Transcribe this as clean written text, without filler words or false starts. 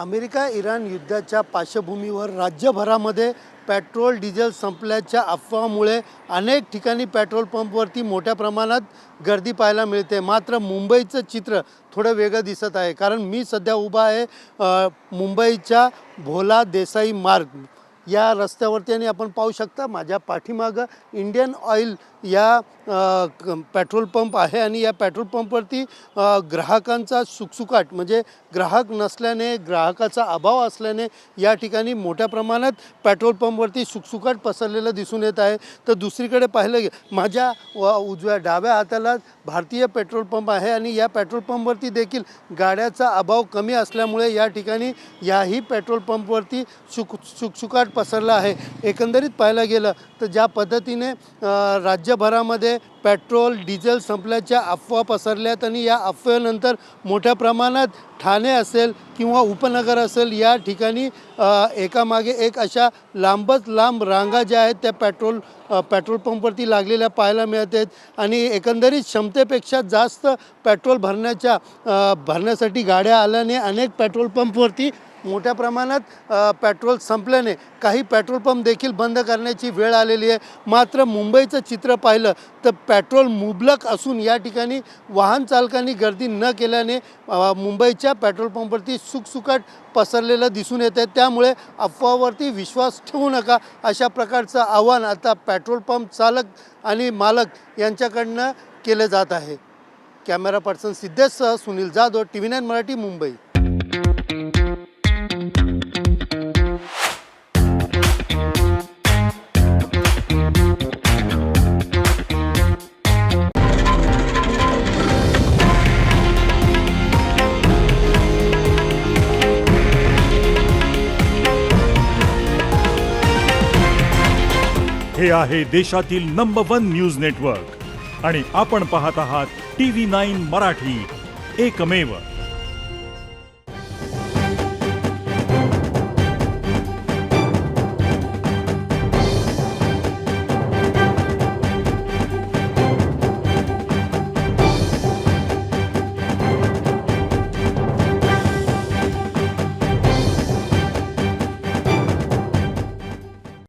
America Iran युद्धाच्या पार्श्वभूमीवर राज्यभरामध्ये petrol diesel संपल्याच्या अफवामुळे अनेक ठिकाणी पेट्रोल पंपवरती मोठ्या प्रमाणात गर्दी पाहायला मिळते। मात्र मुंबईचं चित्र थोडं वेगळं दिसत आहे, कारण मी सध्या उभा आहे मुंबईच्या भोला देसाई मार्ग या रस्त्यावरती आणि आपण पाहू शकता माझ्या पाठीमागं इंडियन ऑइल या पेट्रोल पंप आहे आणि या पेट्रोल पंपवरती ग्राहकांचा सुकसुकाट म्हणजे ग्राहक नसल्याने, ग्राहकाचा अभाव असल्याने या ठिकाणी मोठ्या प्रमाणात पेट्रोल पंपवरती सुकसुकाट पसरलेलं दिसून येत आहे। तर दुसरीकडे पाहिलं माझ्या उजव्या डाव्या हाताला भारतीय पेट्रोल पंप आहे आणि या पेट्रोल पंपवरती देखील गाड्याचा अभाव कमी असल्यामुळे या ठिकाणी याही पेट्रोल पंपवरती सुकसुकाट पसरला आहे। एकंदरीत पाहायला गेलं तर ज्या पद्धतीने राज्यभरामध्ये पेट्रोल डिझेल संपल्याच्या अफवा पसरल्यात आणि या अफवेनंतर मोठ्या प्रमाणात ठाणे असेल किंवा उपनगर असेल या ठिकाणी एकामागे एक अशा लांबच लांब रांगा ज्या आहेत त्या पेट्रोल पंपवरती लागलेल्या पाहायला मिळत आहेत आणि एकंदरीत क्षमतेपेक्षा जास्त पेट्रोल भरण्यासाठी गाड्या आल्याने अनेक पेट्रोल पंपवरती मोठ्या प्रमाणात पेट्रोल संपल्याने काही पेट्रोल पंप देखील बंद करण्याची वेळ आलेली आहे। मात्र मुंबईचं चित्र पाहिलं तर पेट्रोल मुबलक असून या ठिकाणी वाहन चालकांनी गर्दी न केल्याने मुंबईच्या पेट्रोल पंपवरती सुकसुकाट पसरलेलं दिसून येतं। त्यामुळे अफवावरती विश्वास ठेवू नका अशा प्रकारचं आव्हान आता पेट्रोल पंप चालक आणि मालक यांच्याकडनं केलं जात आहे। कॅमेरा पर्सन सिद्धेशसह सुनील जाधव, TV9 मराठी, मुंबई। हे आहे देशातील नंबर 1 न्यूज नेटवर्क आणि आपण पाहत आहात TV9 मराठी, एकमेव।